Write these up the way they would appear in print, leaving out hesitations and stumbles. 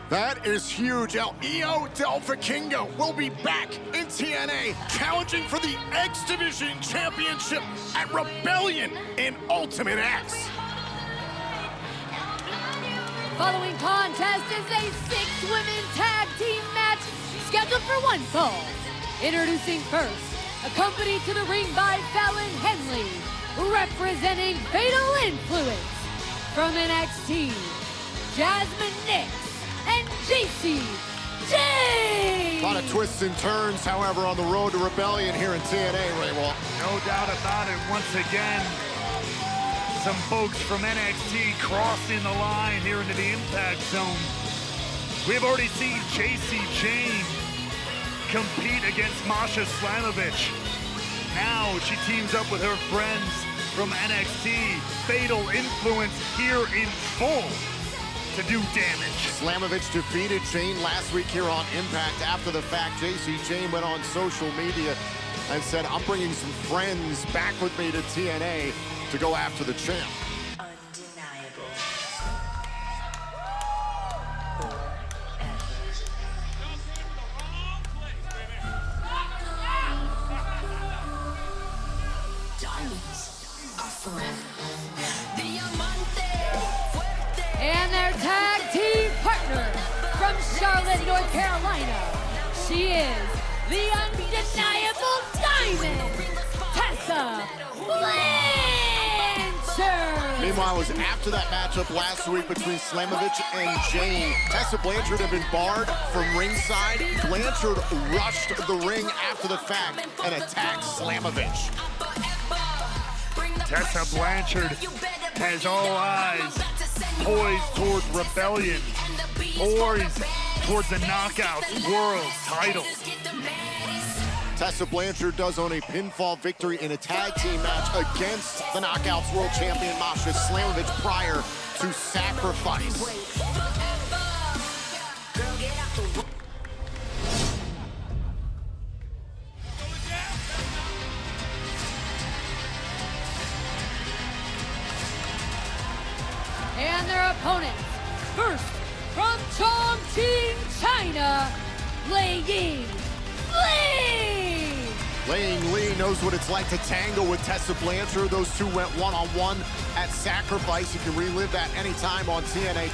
That is huge. El Io del Vikingo will be back in TNA, challenging for the X Division Championship at Rebellion in Ultimate X. Following contest is a 6-women tag team match scheduled for one fall. Introducing first, accompanied to the ring by Fallon Henley, representing Fatal Influence. From NXT, Jazmyn Nyx and Jacy Jayne. A lot of twists and turns, however, on the road to Rebellion here in TNA, Ray Wall. No doubt about it. Once again, some folks from NXT crossing the line here into the impact zone. We've already seen Jacy Jayne compete against Masha Slamovich. Now she teams up with her friends from NXT, Fatal Influence here in full to do damage. Slamovich defeated Jayne last week here on Impact. After the fact, Jacy Jayne went on social media and said, I'm bringing some friends back with me to TNA to go after the champ. Undeniable. And their tag team partner from Charlotte, North Carolina. She is the undeniable Diamond, Tessa Blanchard. Meanwhile, it was after that matchup last week between Slamovich and Jayne. Tessa Blanchard had been barred from ringside. Blanchard rushed the ring after the fact and attacked Slamovich. Tessa Blanchard has all eyes poised towards Rebellion, poised towards the Knockouts World title. Tessa Blanchard does own a pinfall victory in a tag team match against the Knockouts World Champion Masha Slamovich prior to Sacrifice. And their opponents, first from Chongqing, China, Yǐng. Yǐng knows what it's like to tangle with Tessa Blanchard. Those two went one-on-one at Sacrifice. You can relive that anytime on TNA+.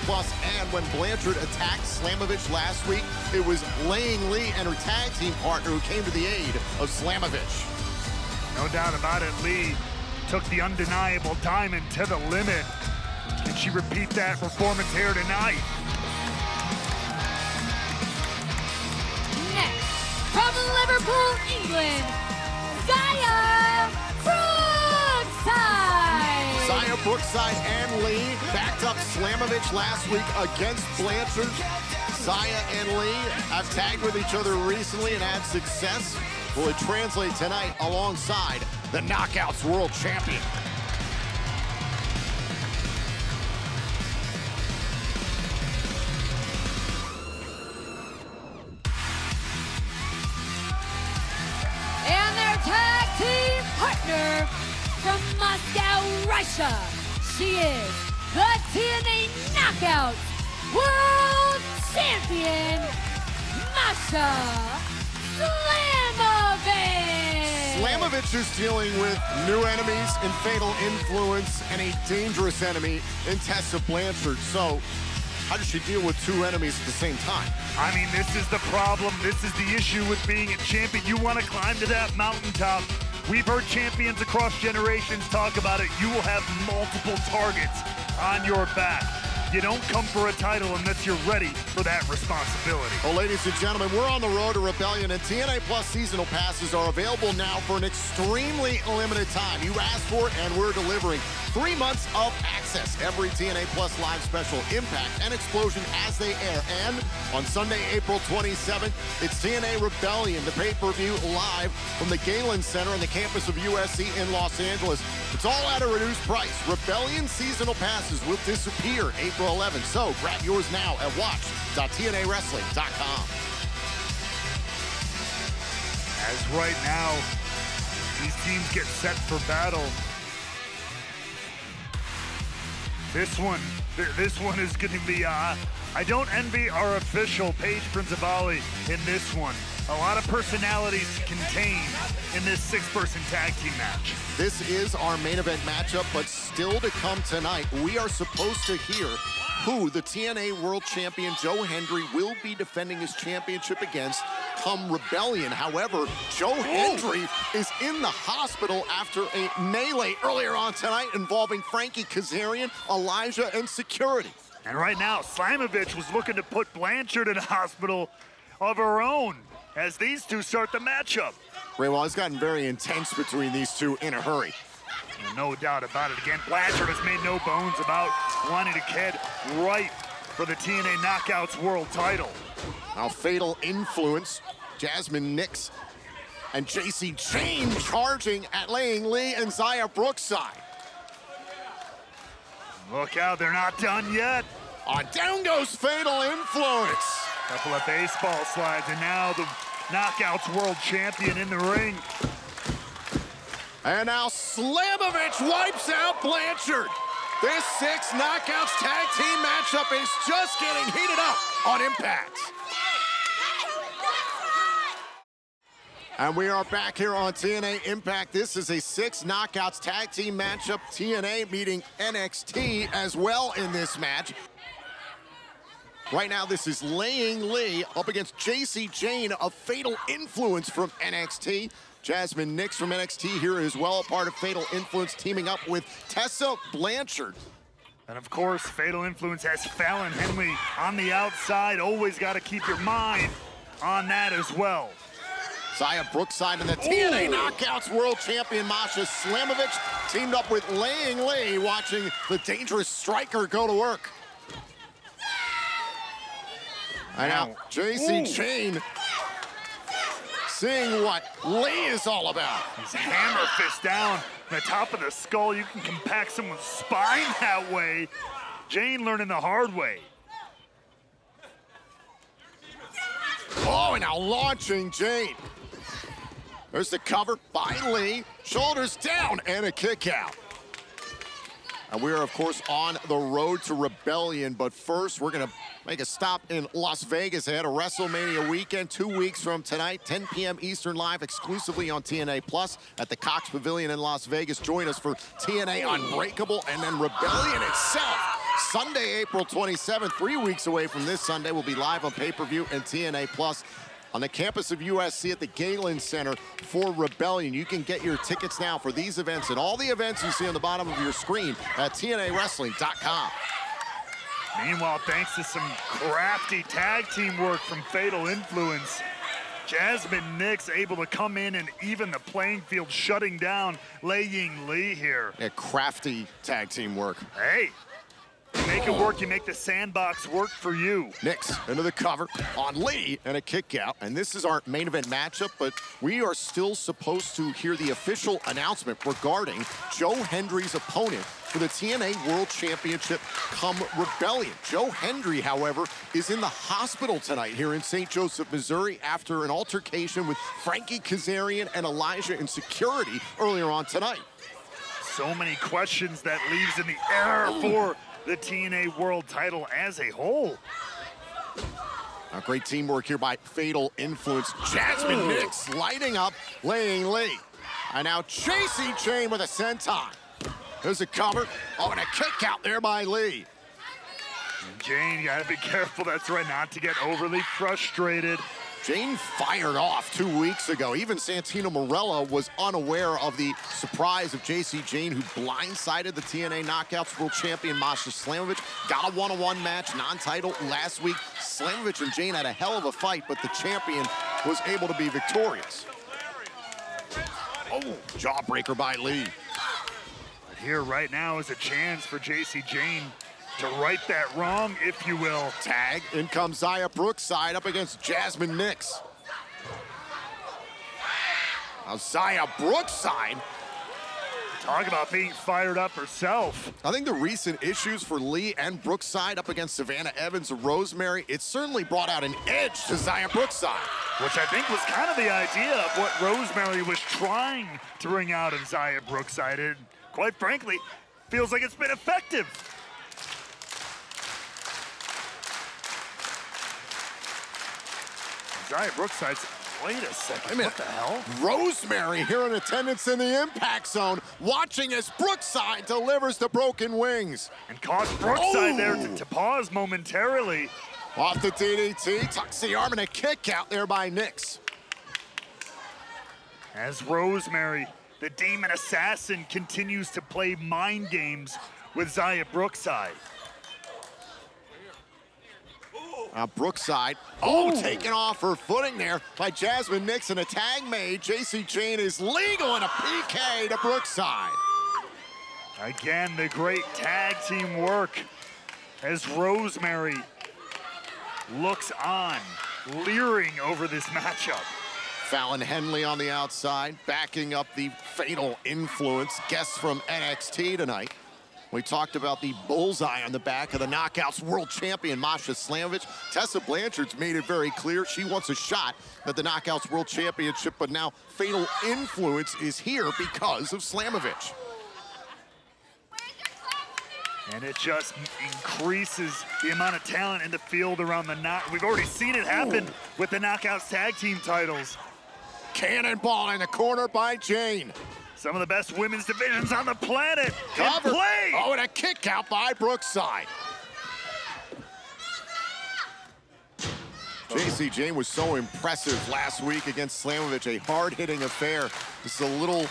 And when Blanchard attacked Slamovich last week, it was Yǐng and her tag team partner who came to the aid of Slamovich. No doubt about it, Lee took the undeniable Diamond to the limit. Can she repeat that performance here tonight? Next, from Liverpool, England, Xia Brookside. Xia Brookside and Lee backed up Slamovich last week against Blanchard. Xia and Lee have tagged with each other recently and had success. Will it translate tonight alongside the Knockouts World Champion? And their tag team partner from Moscow, Russia. She is the TNA Knockouts World Champion, Masha Slamovich. Slamovich is dealing with new enemies in Fatal Influence and a dangerous enemy in Tessa Blanchard. So, how does she deal with two enemies at the same time? I mean, this is the problem. This is the issue with being a champion. You want to climb to that mountaintop. We've heard champions across generations talk about it. You will have multiple targets on your back. You don't come for a title unless you're ready for that responsibility. Well, ladies and gentlemen, we're on the road to Rebellion, and TNA Plus seasonal passes are available now for an extremely limited time. You asked for it, and we're delivering 3 months of access. Every TNA Plus live special, Impact and Explosion as they air. And on Sunday, April 27th, it's TNA Rebellion, the pay-per-view live from the Galen Center on the campus of USC in Los Angeles. It's all at a reduced price. Rebellion seasonal passes will disappear April 11th. So grab yours now at watch.tnawrestling.com. As right now, these teams get set for battle. This one is going to be I don't envy our official, Paige Principali, in this one. A lot of personalities contained in this six-person tag team match. This is our main event matchup, but still to come tonight, we are supposed to hear who the TNA World Champion Joe Hendry will be defending his championship against come Rebellion. However, Joe Hendry is in the hospital after a melee earlier on tonight involving Frankie Kazarian, Elijah, and security. And right now, Slamovich was looking to put Blanchard in a hospital of her own as these two start the matchup. Ray, well, it's gotten very intense between these two in a hurry. And no doubt about it. Again, Blanchard has made no bones about wanting to get right for the TNA Knockouts World title. Now, Fatal Influence, Jazmyn Nyx and Jacy Jayne charging at Yǐng Lee and Xia Brookside. Look out, they're not done yet. On down goes Fatal Influence. Couple of baseball slides, and now the Knockouts World Champion in the ring. And now Slamovich wipes out Blanchard. This six Knockouts tag team matchup is just getting heated up on Impact. And we are back here on TNA Impact. This is a six Knockouts tag team matchup. TNA meeting NXT as well in this match. Right now, this is Yǐng Lee up against Jacy Jayne of Fatal Influence from NXT. Jazmyn Nyx from NXT here as well, a part of Fatal Influence, teaming up with Tessa Blanchard. And of course, Fatal Influence has Fallon Henley on the outside. Always got to keep your mind on that as well. Xia Brookside and the TNA Knockouts World Champion Masha Slamovich teamed up with Yǐng Lee, watching the dangerous striker go to work. And now Jacy Jayne seeing what Lee is all about. His hammer fist down on the top of the skull. You can compact someone's spine that way. Jayne learning the hard way. Oh, and now launching Jayne. There's the cover by Lee. Shoulders down and a kick out. And we are, of course, on the road to Rebellion. But first, we're going to make a stop in Las Vegas ahead of WrestleMania weekend, 2 weeks from tonight, 10 p.m. Eastern, live exclusively on TNA Plus at the Cox Pavilion in Las Vegas. Join us for TNA Unbreakable and then Rebellion itself. Sunday, April 27th, 3 weeks away from this Sunday, will be live on pay-per-view and TNA Plus on the campus of USC at the Galen Center for Rebellion. You can get your tickets now for these events and all the events you see on the bottom of your screen at TNAWrestling.com. Meanwhile, thanks to some crafty tag team work from Fatal Influence, Jazmyn Nyx able to come in and even the playing field, shutting down Yǐng Lee here. Yeah, crafty tag team work. Hey, you make it work, you make the sandbox work for you. Nyx into the cover on Lee and a kick out. And this is our main event matchup, but we are still supposed to hear the official announcement regarding Joe Hendry's opponent for the TNA World Championship come Rebellion. Joe Hendry, however, is in the hospital tonight here in St. Joseph, Missouri, after an altercation with Frankie Kazarian and Elijah in security earlier on tonight. So many questions that leaves in the air for the TNA World title as a whole. Great teamwork here by Fatal Influence. Jazmyn Nyx lighting up Yǐng Lee. And now Jacy Jayne with a senton. There's a cover. Oh, and a kick out there by Lee. And Jayne, you gotta be careful, that's right, not to get overly frustrated. Jayne fired off 2 weeks ago. Even Santino Marella was unaware of the surprise of Jacy Jayne, who blindsided the TNA Knockouts World Champion Masha Slamovich. Got a one-on-one match, non-title last week. Slamovich and Jayne had a hell of a fight, but the champion was able to be victorious. Oh, jawbreaker by Lee. But here right now is a chance for Jacy Jayne to right that wrong, if you will. Tag, in comes Xia Brookside up against Jazmyn Nyx. Now Xia Brookside. Talk about being fired up herself. I think the recent issues for Lee and Brookside up against Savannah Evans and Rosemary, it certainly brought out an edge to Xia Brookside. Which I think was kind of the idea of what Rosemary was trying to bring out in Xia Brookside. And quite frankly, feels like it's been effective. Xia Brookside. Wait a second, what the hell? Rosemary here in attendance in the impact zone, watching as Brookside delivers the broken wings. And caused Brookside there to pause momentarily. Off the DDT, tucks the arm and a kick out there by Nyx. As Rosemary, the demon assassin, continues to play mind games with Xia Brookside. Brookside, taken off her footing there by Jazmyn Nyx, and a tag made. Jacy Jayne is legal and a PK to Brookside. Again, the great tag team work as Rosemary looks on, leering over this matchup. Fallon Henley on the outside, backing up the Fatal Influence, guests from NXT tonight. We talked about the bullseye on the back of the Knockouts world champion, Masha Slamovich. Tessa Blanchard's made it very clear she wants a shot at the Knockouts world championship, but now Fatal Influence is here because of Slamovich. And it just increases the amount of talent in the field around the knock. We've already seen it happen with the Knockouts tag team titles. Cannonball in the corner by Jayne. Some of the best women's divisions on the planet. Covered. Play. Oh, and a kick out by Brookside. Jacy Jayne was so impressive last week against Slamovich, a hard-hitting affair. This is a little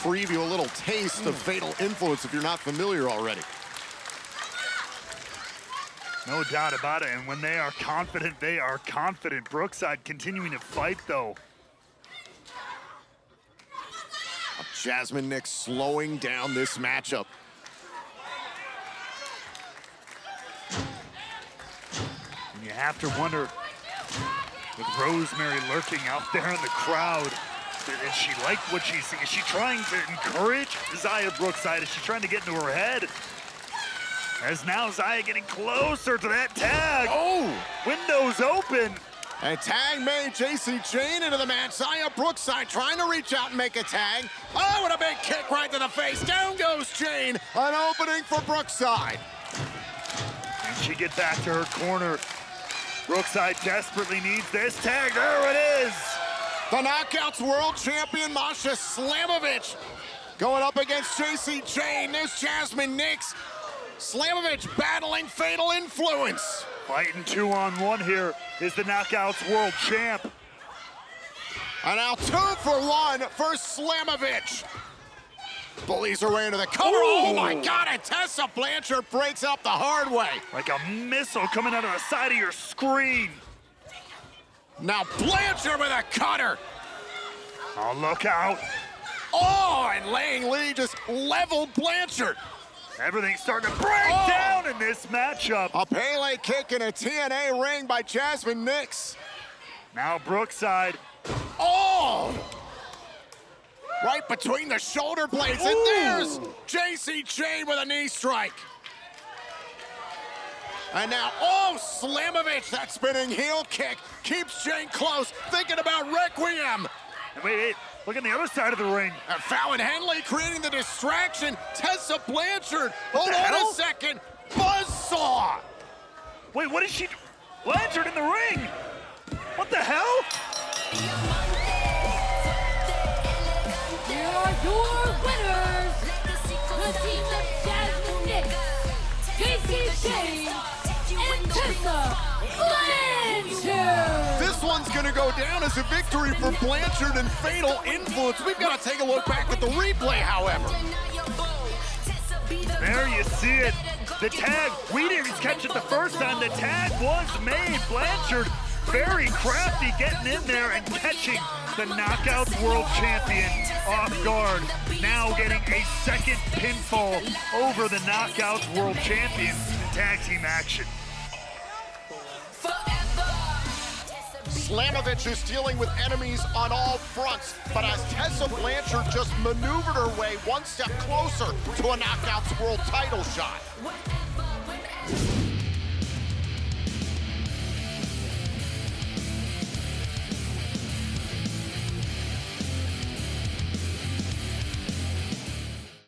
preview, a little taste of Fatal Influence if you're not familiar already. No doubt about it, and when they are confident, they are confident. Brookside continuing to fight, though. Jazmyn Nyx slowing down this matchup. And you have to wonder, with Rosemary lurking out there in the crowd, does she like what she's seeing? Is she trying to encourage Xia Brookside? Is she trying to get into her head? As now Xia getting closer to that tag. Oh! Windows open. And tag made. Jacy Jayne into the match. Xia Brookside trying to reach out and make a tag. Oh, and a big kick right to the face. Down goes Jayne. An opening for Brookside. And she gets back to her corner. Brookside desperately needs this tag. There it is. The Knockouts world champion, Masha Slamovich, going up against Jacy Jayne. There's Jazmyn Nyx. Slamovich battling Fatal Influence. Fighting 2-on-1 here is the Knockouts world champ. And now 2-for-1 for Slamovich. Bullies her way into the cover. Ooh. Oh my God, and Tessa Blanchard breaks up the hard way. Like a missile coming out of the side of your screen. Now Blanchard with a cutter. Oh, look out. Oh, and Lang Lee just leveled Blanchard. Everything's starting to break down in this matchup. A Pele kick in a TNA ring by Jazmyn Nyx. Now Brookside. Oh! Right between the shoulder blades. And there's Jacy Jayne with a knee strike. And now, Slamovich, that spinning heel kick keeps Jayne close, thinking about Requiem. And wait, look at the other side of the ring. And Fallon Henley creating the distraction. Tessa Blanchard, hold on a second, buzzsaw. Wait, what is she? Blanchard in the ring. What the hell? Here are your winners, the team of Jazmyn Nyx, Jacy Jayne, and Tessa Blanchard. This one's gonna go down as a victory for Blanchard and Fatal Influence. We've got to take a look back at the replay, however. There you see it. The tag, we didn't catch it the first time. The tag was made. Blanchard, very crafty, getting in there and catching the Knockouts world champion off guard. Now getting a second pinfall over the Knockouts world champion in tag team action. Slamovich is dealing with enemies on all fronts, but as Tessa Blanchard just maneuvered her way one step closer to a Knockouts world title shot.